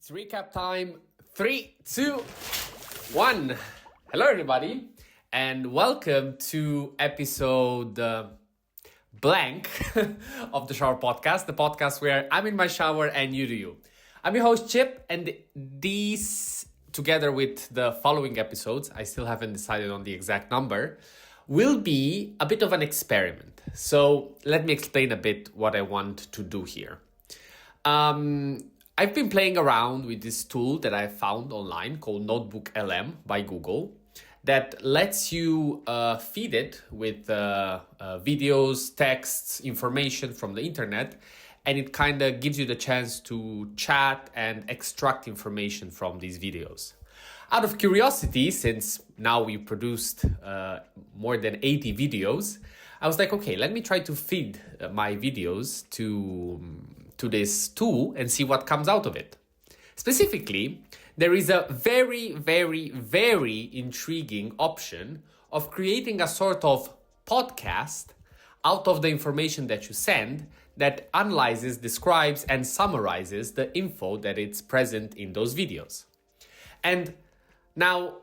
It's recap time. 3, 2, 1. Hello, everybody, and welcome to episode blank of the Shower Podcast, the podcast where I'm in my shower and you do you. I'm your host, Chip, and these, together with the following episodes, I still haven't decided on the exact number, will be a bit of an experiment. So let me explain a bit what I want to do here. I've been playing around with this tool that I found online called Notebook LM by Google that lets you feed it with videos, texts, information from the internet, and it kind of gives you the chance to chat and extract information from these videos. Out of curiosity, since now we produced more than 80 videos, I was like, okay, let me try to feed my videos to this tool and see what comes out of it. Specifically, there is a very, very, very intriguing option of creating a sort of podcast out of the information that you send that analyzes, describes, and summarizes the info that it's present in those videos. And now,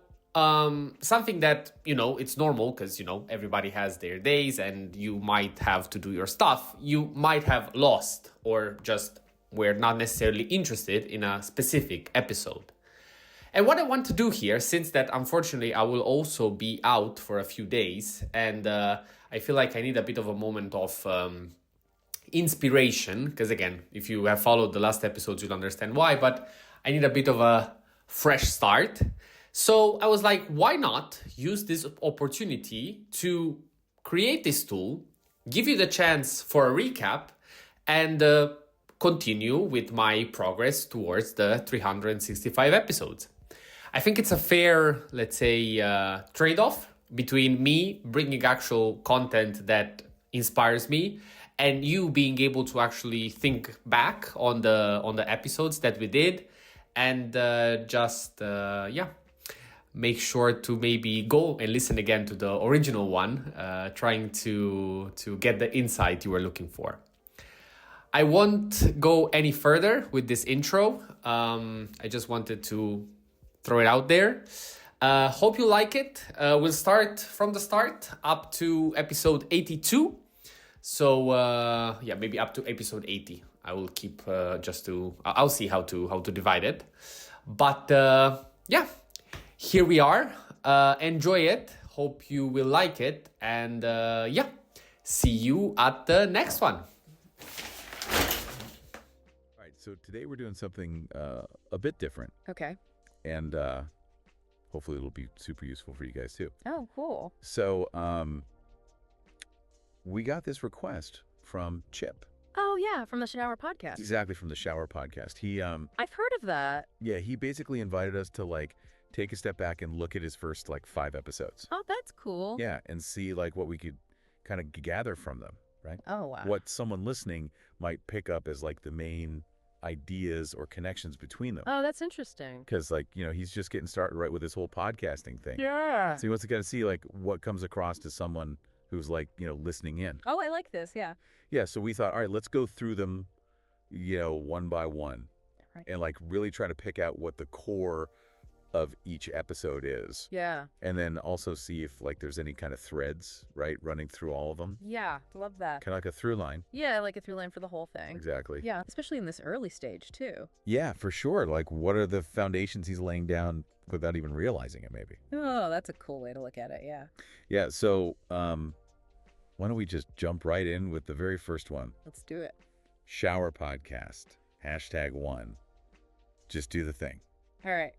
something that, it's normal because, everybody has their days and you might have to do your stuff. You might have lost or just were not necessarily interested in a specific episode. And what I want to do here, since that unfortunately I will also be out for a few days and I feel like I need a bit of a moment of inspiration, because again, if you have followed the last episodes, you'll understand why, but I need a bit of a fresh start. So I was like, why not use this opportunity to create this tool, give you the chance for a recap, and continue with my progress towards the 365 episodes. I think it's a fair, let's say, trade-off between me bringing actual content that inspires me and you being able to actually think back on the episodes that we did and make sure to maybe go and listen again to the original one, trying to get the insight you were looking for. I won't go any further with this intro. I just wanted to throw it out there. Hope you like it. We'll start from the start up to episode 82. So maybe up to episode 80. I will keep I'll see how to divide it. But here we are. Enjoy it. Hope you will like it. And see you at the next one. All right, so today we're doing something a bit different. Okay. And hopefully it'll be super useful for you guys too. Oh, cool. So we got this request from Chip. Oh, yeah, from the Shower Podcast. Exactly, from the Shower Podcast. He I've heard of that. Yeah, he basically invited us to take a step back and look at his first 5 episodes. Oh, that's cool. Yeah, and see what we could kind of gather from them, right? Oh, wow. What someone listening might pick up as the main ideas or connections between them. Oh, that's interesting. Because he's just getting started right with this whole podcasting thing. Yeah. So he wants to kind of see what comes across to someone who's listening in. Oh, I like this. Yeah. Yeah. So we thought, all right, let's go through them, one by one, Right. and really try to pick out what the core of each episode is. Yeah. And then also see if there's any kind of threads, right, running through all of them. Yeah. Love that. Kind of like a through line. Yeah, like a through line for the whole thing. Exactly. Yeah, especially in this early stage, too. Yeah, for sure. What are the foundations he's laying down without even realizing it, maybe? Oh, that's a cool way to look at it. Yeah. Yeah. So why don't we just jump right in with the very first one? Let's do it. Shower Podcast, #1. Just do the thing. All right.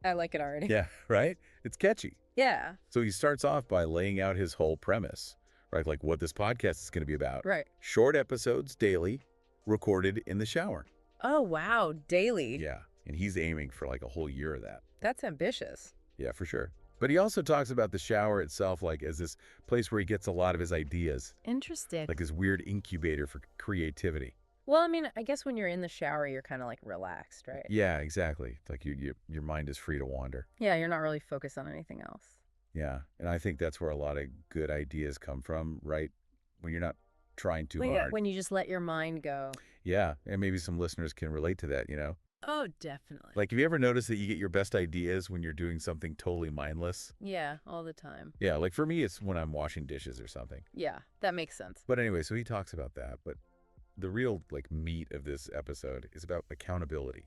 I like it already. Yeah, right? It's catchy. Yeah. So he starts off by laying out his whole premise, right? What this podcast is going to be about. Right. Short episodes daily, recorded in the shower. Oh, wow. Daily. Yeah. And he's aiming for a whole year of that. That's ambitious. Yeah, for sure. But he also talks about the shower itself as this place where he gets a lot of his ideas. Interesting. This weird incubator for creativity. Well, I mean, I guess when you're in the shower, you're kind of relaxed, right? Yeah, exactly. Your mind is free to wander. Yeah, you're not really focused on anything else. Yeah, and I think that's where a lot of good ideas come from, right? When you're not trying too hard. When you just let your mind go. Yeah, and maybe some listeners can relate to that, Oh, definitely. Like, have you ever noticed that you get your best ideas when you're doing something totally mindless? Yeah, all the time. Yeah, like for me, it's when I'm washing dishes or something. Yeah, that makes sense. But anyway, so he talks about that. But the real like meat of this episode is about accountability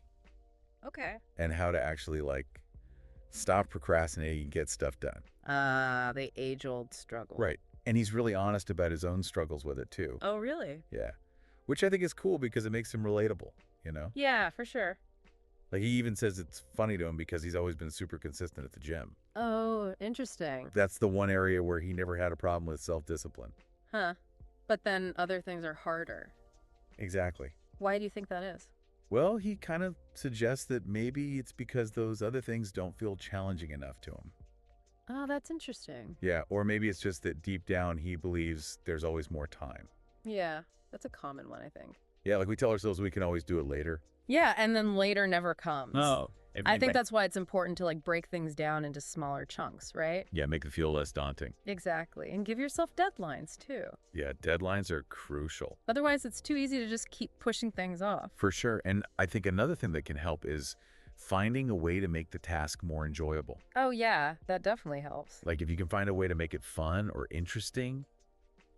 Okay. and how to actually like stop procrastinating and get stuff done. The age-old struggle. Right. And he's really honest about his own struggles with it too. Oh, really? Yeah. Which I think is cool because it makes him relatable, you know? Yeah, for sure. Like he even says it's funny to him because he's always been super consistent at the gym. Oh, interesting. That's the one area where he never had a problem with self-discipline. Huh. But then other things are harder. Exactly. Why do you think that is? Well, he kind of suggests that maybe it's because those other things don't feel challenging enough to him. Oh, that's interesting. Yeah, or maybe it's just that deep down he believes there's always more time. Yeah, that's a common one, I think. Yeah, like we tell ourselves we can always do it later. Yeah, and then later never comes. Oh. I think that's why it's important to like break things down into smaller chunks, right? Yeah, make it feel less daunting. Exactly. And give yourself deadlines too. Yeah, deadlines are crucial. Otherwise, it's too easy to just keep pushing things off. For sure. And I think another thing that can help is finding a way to make the task more enjoyable. Oh, yeah, that definitely helps. Like if you can find a way to make it fun or interesting,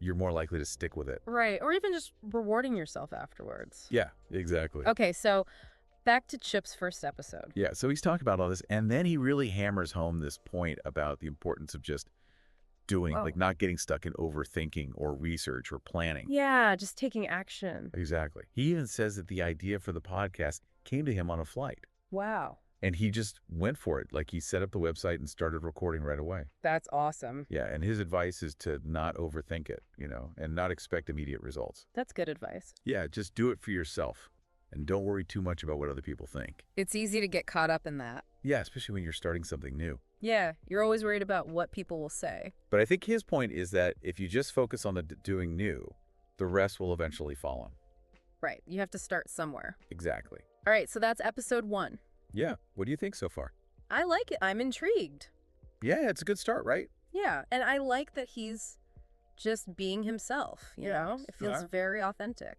you're more likely to stick with it. Right. Or even just rewarding yourself afterwards. Yeah, exactly. Okay, so back to Chip's first episode. Yeah, so he's talking about all this, and then he really hammers home this point about the importance of just doing, Whoa. like not getting stuck in overthinking or research or planning. Yeah, just taking action. Exactly. He even says that the idea for the podcast came to him on a flight, Wow. and he just went for it. Like he set up the website and started recording right away. That's awesome. Yeah, and his advice is to not overthink it, you know, and not expect immediate results. That's good advice. Yeah, just do it for yourself, and don't worry too much about what other people think. It's easy to get caught up in that. Yeah, especially when you're starting something new. Yeah, you're always worried about what people will say. But I think his point is that if you just focus on the doing new, the rest will eventually follow. Right. You have to start somewhere. Exactly. All right, so that's episode 1. Yeah. What do you think so far? I like it. I'm intrigued. Yeah, it's a good start, right? Yeah, and I like that he's just being himself, you know? It feels very authentic.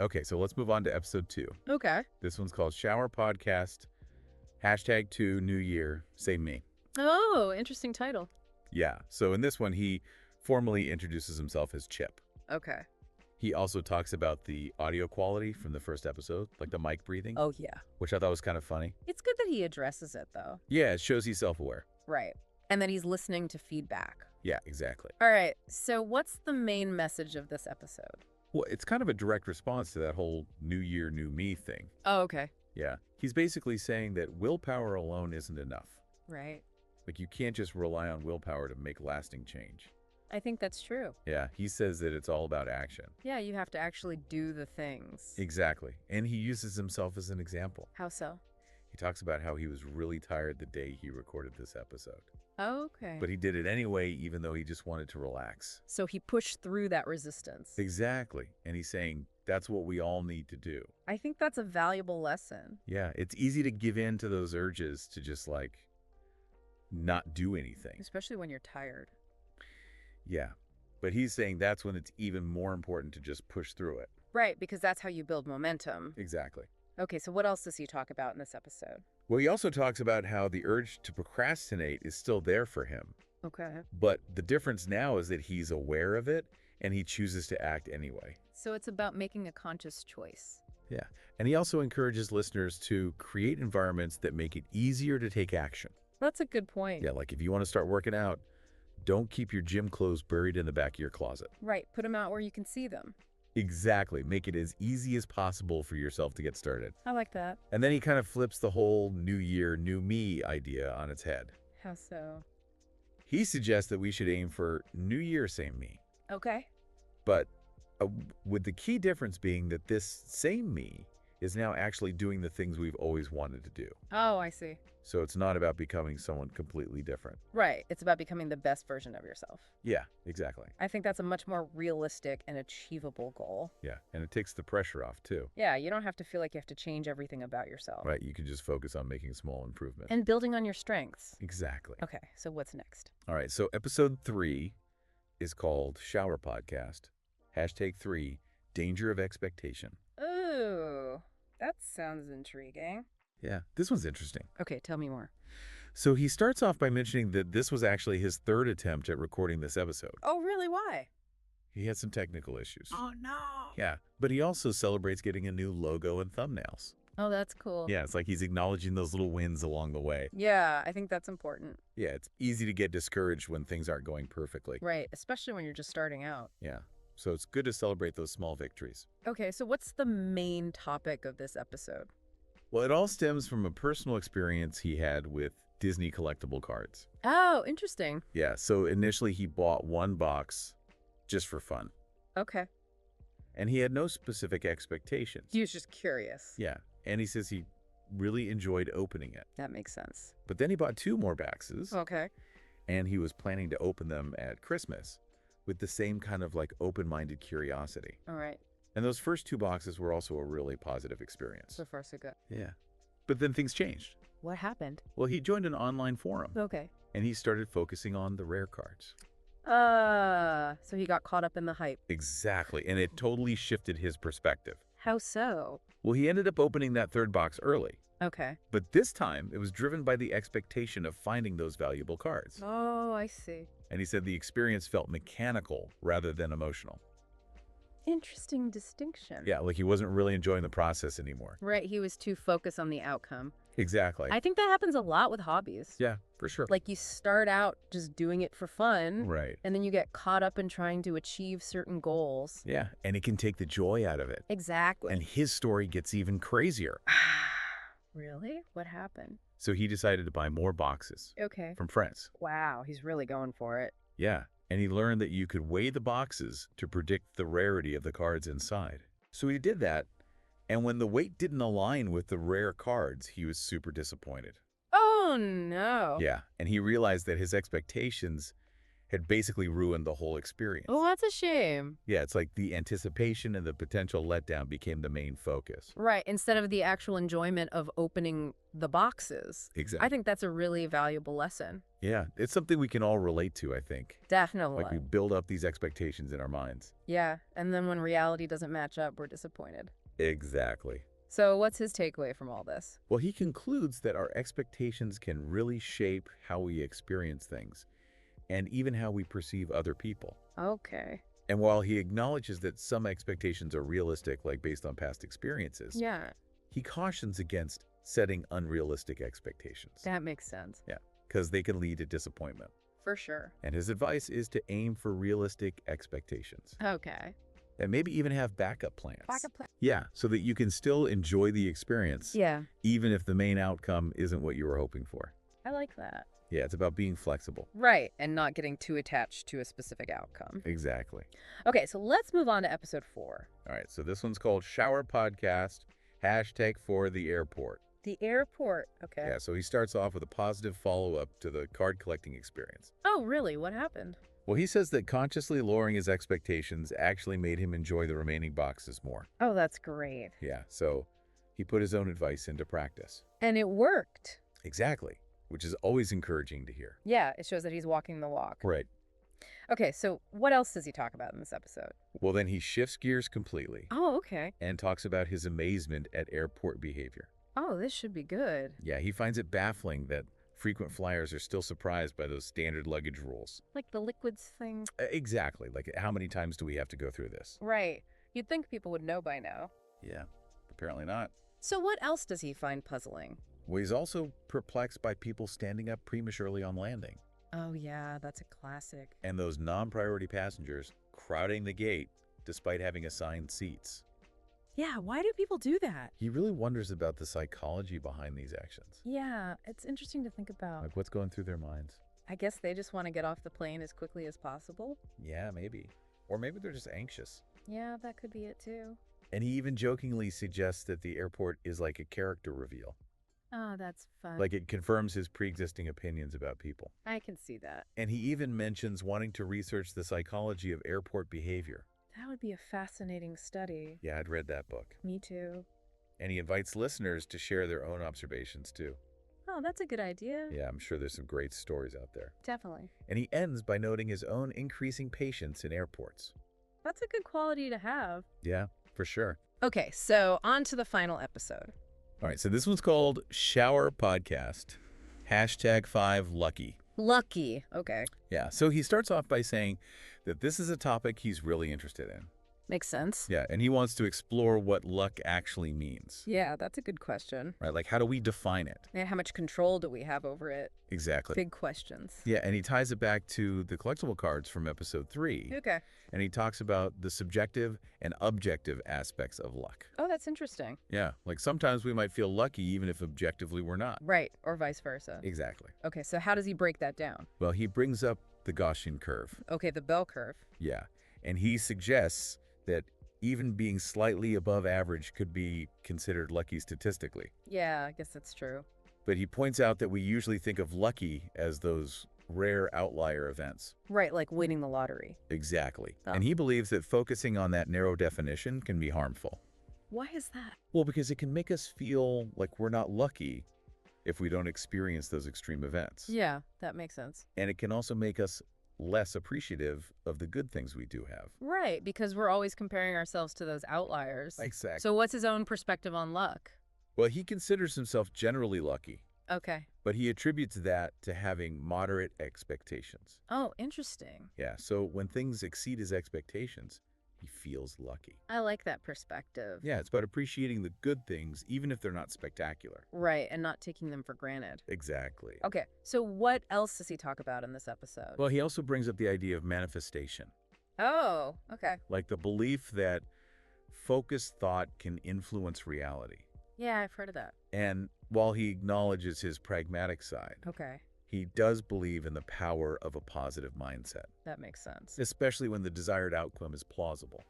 Okay, so let's move on to episode 2. Okay. This one's called Shower Podcast, #2 New Year, Same Me. Oh, interesting title. Yeah, so in this one, he formally introduces himself as Chip. Okay. He also talks about the audio quality from the first episode, like the mic breathing, Oh, yeah. which I thought was kind of funny. It's good that he addresses it, though. Yeah, it shows he's self-aware. Right. And that he's listening to feedback. Yeah, exactly. All right, so what's the main message of this episode? Well, it's kind of a direct response to that whole New Year, New Me thing. Oh, okay. Yeah. He's basically saying that willpower alone isn't enough. Right. Like, you can't just rely on willpower to make lasting change. I think that's true. Yeah, he says that it's all about action. Yeah, you have to actually do the things. Exactly. And he uses himself as an example. How so? He talks about how he was really tired the day he recorded this episode. Okay. But he did it anyway, even though he just wanted to relax. So he pushed through that resistance. Exactly. And he's saying that's what we all need to do. I think that's a valuable lesson. Yeah, it's easy to give in to those urges to just like not do anything. Especially when you're tired. Yeah. But he's saying that's when it's even more important to just push through it. Right, because that's how you build momentum. Exactly. Okay, so what else does he talk about in this episode? Well, he also talks about how the urge to procrastinate is still there for him. Okay. But the difference now is that he's aware of it and he chooses to act anyway. So it's about making a conscious choice. Yeah. And he also encourages listeners to create environments that make it easier to take action. That's a good point. Yeah, like if you want to start working out, don't keep your gym clothes buried in the back of your closet. Right, put them out where you can see them. Exactly. Make it as easy as possible for yourself to get started. I like that. And then he kind of flips the whole New Year, New Me idea on its head. How so? He suggests that we should aim for New Year, Same Me. Okay. But with the key difference being that this same me is now actually doing the things we've always wanted to do. Oh, I see. So it's not about becoming someone completely different. Right, it's about becoming the best version of yourself. Yeah, exactly. I think that's a much more realistic and achievable goal. Yeah, and it takes the pressure off too. Yeah, you don't have to feel like you have to change everything about yourself. Right, you can just focus on making small improvements. And building on your strengths. Exactly. Okay, so what's next? All right, so episode 3 is called Shower Podcast. #3, Danger of Expectation. Ooh, That sounds intriguing. Yeah, this one's interesting. Okay, tell me more. So he starts off by mentioning that this was actually his third attempt at recording this episode. Oh, really? Why? He had some technical issues. Oh, no. Yeah, but he also celebrates getting a new logo and thumbnails. Oh, that's cool. Yeah, it's like he's acknowledging those little wins along the way. Yeah, I think that's important. Yeah, it's easy to get discouraged when things aren't going perfectly. Right, especially when you're just starting out. Yeah, so it's good to celebrate those small victories. Okay, so what's the main topic of this episode? Well, it all stems from a personal experience he had with Disney collectible cards. Oh, interesting. Yeah, so initially he bought one box just for fun, Okay. and he had no specific expectations. He was just curious. Yeah, and he says he really enjoyed opening it. That makes sense. But then he bought 2 more boxes, Okay. and he was planning to open them at Christmas with the same kind of like open-minded curiosity. All right. And those first 2 boxes were also a really positive experience. So far, so good. Yeah. But then things changed. What happened? Well, he joined an online forum, Okay. and he started focusing on the rare cards. So he got caught up in the hype. Exactly, and it totally shifted his perspective. How so? Well, he ended up opening that 3rd box early, Okay. but this time it was driven by the expectation of finding those valuable cards. Oh, I see. And he said the experience felt mechanical rather than emotional. Interesting distinction. Yeah, like he wasn't really enjoying the process anymore. Right, he was too focused on the outcome. Exactly. I think that happens a lot with hobbies. Yeah, for sure. Like you start out just doing it for fun, Right. and then you get caught up in trying to achieve certain goals. Yeah, and it can take the joy out of it. Exactly. And his story gets even crazier. Really? What happened? So he decided to buy more boxes Okay. from friends. Wow, he's really going for it. Yeah, and he learned that you could weigh the boxes to predict the rarity of the cards inside. So he did that, and when the weight didn't align with the rare cards, he was super disappointed. Oh, no. Yeah, and he realized that his expectations had basically ruined the whole experience. Oh, that's a shame. Yeah, it's like the anticipation and the potential letdown became the main focus. Right, instead of the actual enjoyment of opening the boxes. Exactly. I think that's a really valuable lesson. Yeah, it's something we can all relate to, I think. Definitely. Like we build up these expectations in our minds. Yeah, and then when reality doesn't match up, we're disappointed. Exactly. So what's his takeaway from all this? Well, he concludes that our expectations can really shape how we experience things and even how we perceive other people. Okay. And while he acknowledges that some expectations are realistic, like based on past experiences, Yeah, he cautions against setting unrealistic expectations. that makes sense. Yeah, because they can lead to disappointment. For sure. And his advice is to aim for realistic expectations Okay. and maybe even have backup plans. Backup plan. Yeah, so that you can still enjoy the experience, Yeah, even if the main outcome isn't what you were hoping for. I like that. Yeah, it's about being flexible. Right, and not getting too attached to a specific outcome. Exactly. Okay, so let's move on to episode 4. All right, so this one's called Shower Podcast, #for the airport. The airport. Okay. Yeah, so he starts off with a positive follow-up to the card collecting experience. Oh, really? What happened? Well, he says that consciously lowering his expectations actually made him enjoy the remaining boxes more. Oh, that's great. Yeah, so he put his own advice into practice. And it worked. Exactly, which is always encouraging to hear. Yeah, it shows that he's walking the walk. Right. Okay, so what else does he talk about in this episode? Well, then he shifts gears completely Oh, okay. and talks about his amazement at airport behavior. Oh, this should be good. Yeah, he finds it baffling that frequent flyers are still surprised by those standard luggage rules. Like the liquids thing. Exactly. Like, how many times do we have to go through this? Right. You'd think people would know by now. Yeah, apparently not. So what else does he find puzzling? Well, he's also perplexed by people standing up prematurely on landing Oh, yeah, that's a classic. and those non-priority passengers crowding the gate despite having assigned seats. Yeah, why do people do that? He really wonders about the psychology behind these actions. Yeah, it's interesting to think about. Like, what's going through their minds? I guess they just want to get off the plane as quickly as possible. Yeah, maybe. Or maybe they're just anxious. Yeah, that could be it too. And he even jokingly suggests that the airport is like a character reveal. Oh, that's fun. Like it confirms his pre-existing opinions about people. I can see that. And he even mentions wanting to research the psychology of airport behavior. That would be a fascinating study. Yeah, I'd read that book. Me too. And he invites listeners to share their own observations too. Oh, that's a good idea. Yeah, I'm sure there's some great stories out there. Definitely. And he ends by noting his own increasing patience in airports. That's a good quality to have. Yeah, for sure. Okay, so on to the final episode. All right, so this one's called Shower Podcast. #5Lucky. Lucky. Okay. Yeah, so he starts off by saying that this is a topic he's really interested in. Makes sense. Yeah, and he wants to explore what luck actually means. Yeah, that's a good question. Right, like how do we define it? And how much control do we have over it? Exactly. Big questions. Yeah, and he ties it back to the collectible cards from episode 3. Okay. And he talks about the subjective and objective aspects of luck. Oh, that's interesting. Yeah, like sometimes we might feel lucky even if objectively we're not. Right, or vice versa. Exactly. Okay, so how does he break that down? Well, he brings up the Gaussian curve. Okay, the bell curve. Yeah, and he suggests that even being slightly above average could be considered lucky statistically. Yeah, I guess that's true. But he points out that we usually think of lucky as those rare outlier events. Right, like winning the lottery. Exactly. Oh. And he believes that focusing on that narrow definition can be harmful. Why is that? Well, because it can make us feel like we're not lucky if we don't experience those extreme events. Yeah, that makes sense. And it can also make us less appreciative of the good things we do have. Right, because we're always comparing ourselves to those outliers. Exactly. So what's his own perspective on luck? Well, he considers himself generally lucky, Okay. but he attributes that to having moderate expectations. Oh, interesting. Yeah, so when things exceed his expectations, he feels lucky. I like that perspective. Yeah, it's about appreciating the good things, even if they're not spectacular. Right, and not taking them for granted. Exactly. Okay, so what else does he talk about in this episode? Well, he also brings up the idea of manifestation, Oh, okay. like the belief that focused thought can influence reality. Yeah, I've heard of that. And while he acknowledges his pragmatic side, Okay, he does believe in the power of a positive mindset, that makes sense. especially when the desired outcome is plausible.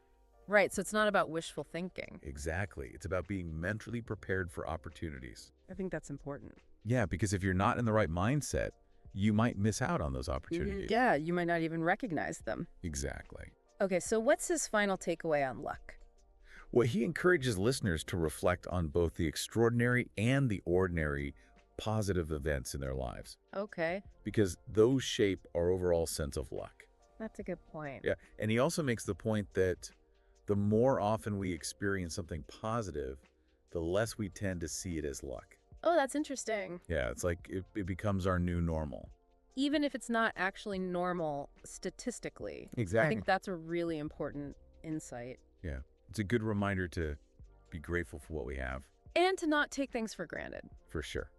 Right, so it's not about wishful thinking. Exactly. It's about being mentally prepared for opportunities. I think that's important. Yeah, because if you're not in the right mindset, you might miss out on those opportunities. Yeah, you might not even recognize them. Exactly. Okay, so what's his final takeaway on luck? Well, he encourages listeners to reflect on both the extraordinary and the ordinary positive events in their lives, Okay, because those shape our overall sense of luck. that's a good point. Yeah, and he also makes the point that the more often we experience something positive, the less we tend to see it as luck. Oh, that's interesting. Yeah, it's like it becomes our new normal. Even if it's not actually normal statistically. I Exactly. think that's a really important insight. Yeah, it's a good reminder to be grateful for what we have, And to not take things for granted. for sure.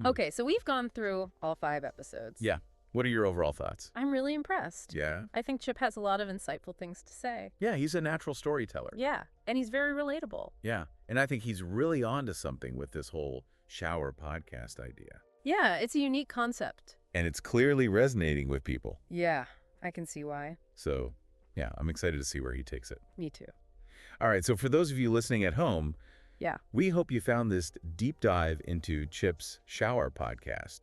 Okay, so we've gone through all 5 episodes. Yeah. What are your overall thoughts? I'm really impressed. Yeah. I think Chip has a lot of insightful things to say. Yeah, he's a natural storyteller. Yeah, and he's very relatable. Yeah, and I think he's really onto something with this whole shower podcast idea. Yeah, it's a unique concept. And it's clearly resonating with people. Yeah, I can see why. So, yeah, I'm excited to see where he takes it. Me too. All right, so for those of you listening at home, Yeah. we hope you found this deep dive into Chip's shower podcast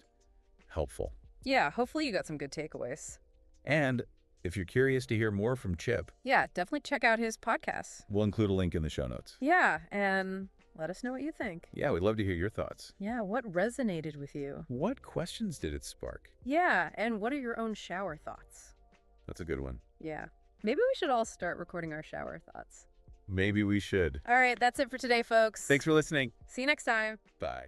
helpful. Yeah, hopefully you got some good takeaways. And if you're curious to hear more from Chip, Yeah, definitely check out his podcast. we'll include a link in the show notes. Yeah, and let us know what you think. Yeah, we'd love to hear your thoughts. Yeah, what resonated with you? What questions did it spark? Yeah, and what are your own shower thoughts? That's a good one. Yeah. Maybe we should all start recording our shower thoughts. Maybe we should. All right, that's it for today, folks. Thanks for listening. See you next time. Bye.